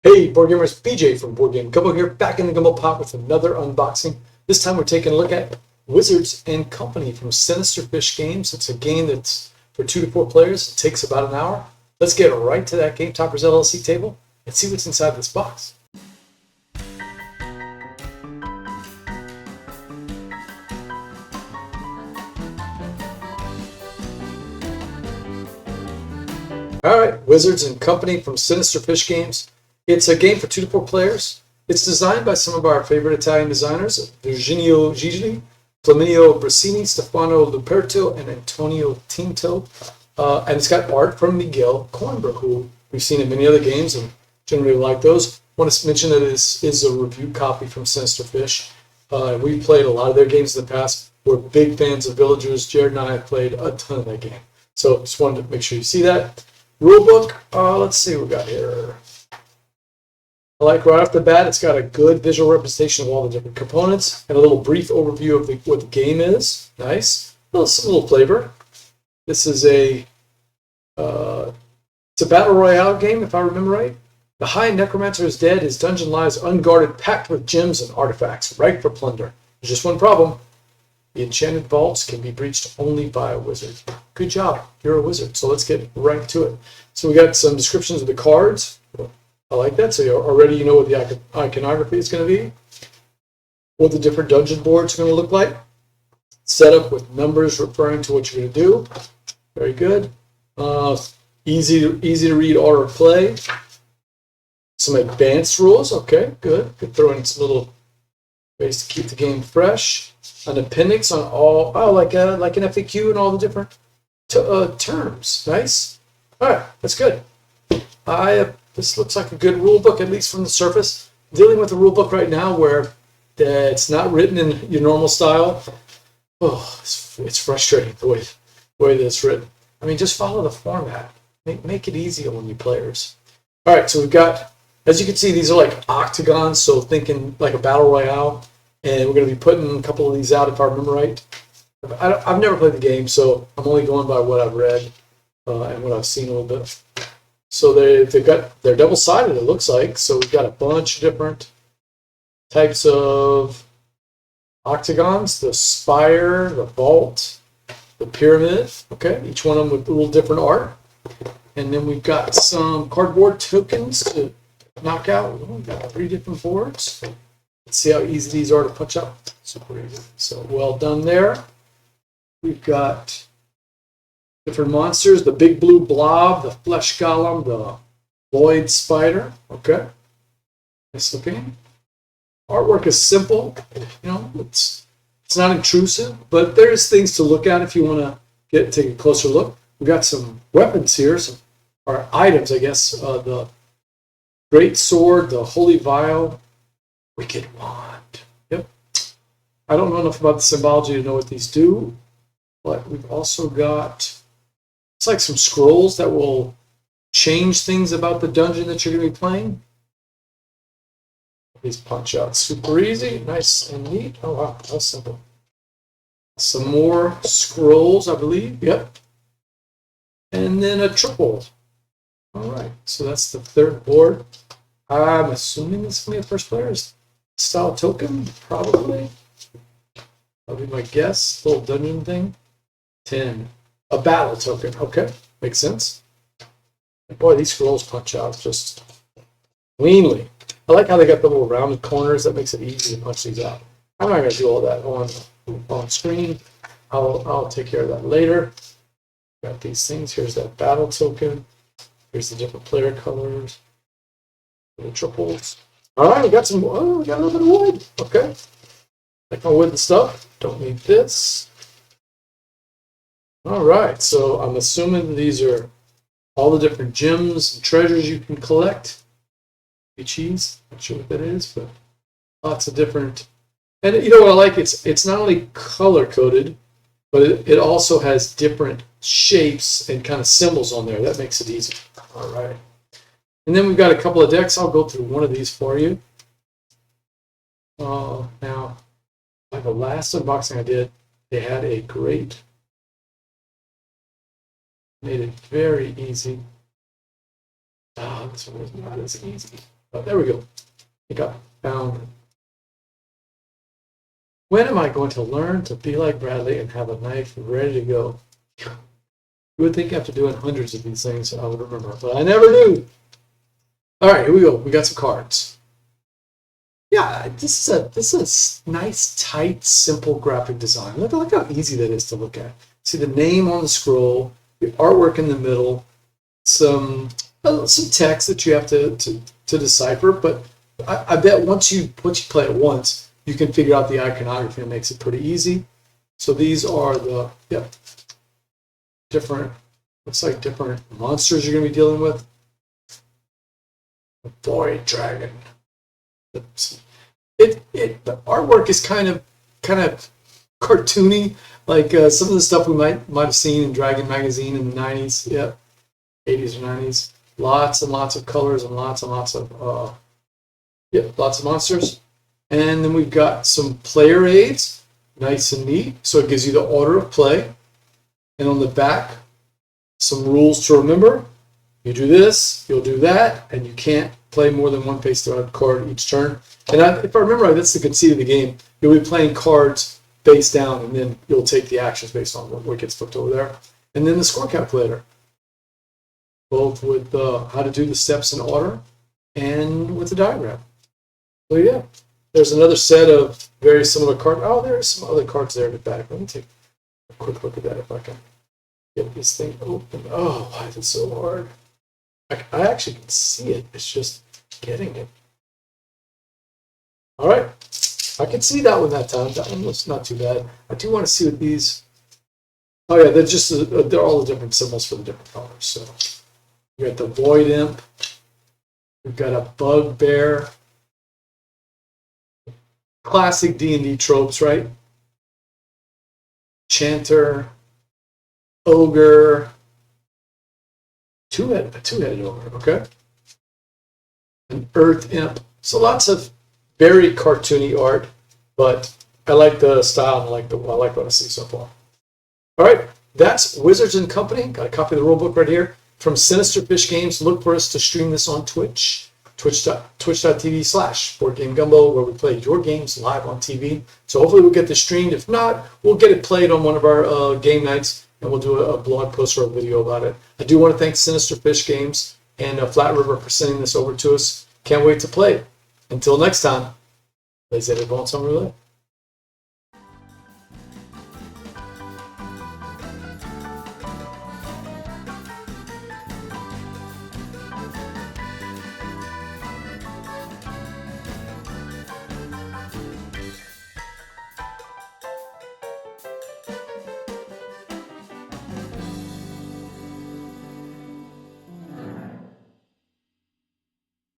Hey, board gamers, BJ from Board Game Gumbo here, back in the Gumbo Pot with another unboxing. This time we're taking a look at Wizards and Company from Sinister Fish Games. It's a game that's for 2 to 4 players. It takes about an hour. Let's get right to that Game Toppers LLC table and see what's inside this box. All right, Wizards and Company from Sinister Fish Games. It's a game for 2 to 4 players. It's designed by some of our favorite Italian designers, Virginio Gigli, Flaminia Brasini, Stefano Luperto, and Antonio Tinto. And it's got art from Miguel Coimbra, who we've seen in many other games and generally like those. I want to mention that this is a review copy from Sinister Fish. We've played a lot of their games in the past. We're big fans of Villagers. Jared and I have played a ton of that game. So just wanted to make sure you see that. Rulebook, let's see what we got here. I like right off the bat, it's got a good visual representation of all the different components and a little brief overview of what the game is. Nice. Some little flavor. This is it's a battle royale game, if I remember right. The High Necromancer is dead. His dungeon lies unguarded, packed with gems and artifacts, ripe for plunder. There's just one problem. The enchanted vaults can be breached only by a wizard. Good job. You're a wizard. So let's get right to it. So we got some descriptions of the cards. I like that. So already you know what the iconography is going to be, what the different dungeon boards are going to look like. Set up with numbers referring to what you're going to do. Very good. Easy to read order of play. Some advanced rules. Okay, good. Could throw in some little ways to keep the game fresh. An appendix on all, like an FAQ and all the different terms. Nice. All right, that's good. This looks like a good rule book, at least from the surface. Dealing with a rule book right now where it's not written in your normal style. Oh, it's frustrating the way that it's written. I mean, just follow the format. Make it easy on you players. All right, so we've got, as you can see, these are like octagons, so thinking like a battle royale. And we're going to be putting a couple of these out, if I remember right. I've never played the game, so I'm only going by what I've read and what I've seen a little bit. So they're double-sided, it looks like. So we've got a bunch of different types of octagons: the spire, the vault, the pyramid. Okay, each one of them with a little different art. And then we've got some cardboard tokens to knock out. We've got 3 different boards. Let's see how easy these are to punch up. Super easy. So well done there. We've got different monsters: the big blue blob, the flesh golem, the void spider. Okay, nice looking. Artwork is simple. You know, it's not intrusive, but there's things to look at if you want to take a closer look. We've got some weapons here, or items, I guess. The great sword, the holy vial, wicked wand. Yep. I don't know enough about the symbology to know what these do, but we've also got, it's like some scrolls that will change things about the dungeon that you're going to be playing. These punch out super easy, nice and neat. Oh wow, that's simple. Some more scrolls, I believe. Yep. And then a triple. All right, so that's the third board. I'm assuming this is going to be a first player's style token, probably. That'll be my guess. Little dungeon thing. 10. A battle token. Okay, makes sense. Boy, these scrolls punch out just cleanly. I like how they got the little rounded corners. That makes it easy to punch these out. I'm not going to do all that on screen. I'll take care of that later. Got these things. Here's that battle token. Here's the different player colors. The triples. All right, we got some. Oh, we got a little bit of wood. Okay, like my wooden stuff. Don't need this. All right, so I'm assuming these are all the different gems and treasures you can collect. Cheese, not sure what that is, but lots of different. And you know what I like? It's not only color coded, but it also has different shapes and kind of symbols on there. That makes it easy. All right. And then we've got a couple of decks. I'll go through one of these for you. Now, like the last unboxing I did, they had a great, made it very easy. Oh, this one is not as easy. There we go. I think I found it. When am I going to learn to be like Bradley and have a knife ready to go? You would think after doing hundreds of these things I would remember, but I never do. All right, here we go. We got some cards. Yeah, this is a nice, tight, simple graphic design. Look how easy that is to look at. See the name on the scroll, the artwork in the middle, some text that you have to decipher. But I bet once you play it once, you can figure out the iconography and it makes it pretty easy. So these are the different, looks like different monsters you're going to be dealing with. A void dragon. The artwork is kind of cartoony, like some of the stuff we might have seen in Dragon magazine in the 90s, 80s or 90s. Lots and lots of colors and lots of monsters. And then we've got some player aids, nice and neat. So it gives you the order of play. And on the back, some rules to remember. You do this, you'll do that, and you can't play more than one face-down card each turn. And if I remember right, that's the conceit of the game. You'll be playing cards face down, and then you'll take the actions based on what gets flipped over there. And then the score calculator, both with how to do the steps in order and with the diagram. So yeah, there's another set of very similar cards. Oh, there's some other cards there in the back. Let me take a quick look at that if I can get this thing open. Oh, why is it so hard? I actually can see it. It's just getting it. All right. I can see that one that time. That one was not too bad. I do want to see what these... Oh, yeah, they're all the different symbols for the different colors. So we got the Void Imp. We've got a Bugbear. Classic D&D tropes, right? Chanter. Ogre. Two-headed ogre, okay? An Earth Imp. So lots of very cartoony art, but I like the style and I like what I see so far. All right, that's Wizards and Company. Got a copy of the rulebook right here from Sinister Fish Games. Look for us to stream this on Twitch, twitch.tv/BoardGameGumbo, where we play your games live on TV. So hopefully we'll get this streamed. If not, we'll get it played on one of our game nights, and we'll do a blog post or a video about it. I do want to thank Sinister Fish Games and Flat River for sending this over to us. Can't wait to play it. Until next time, Laissez, bon temps, rouler.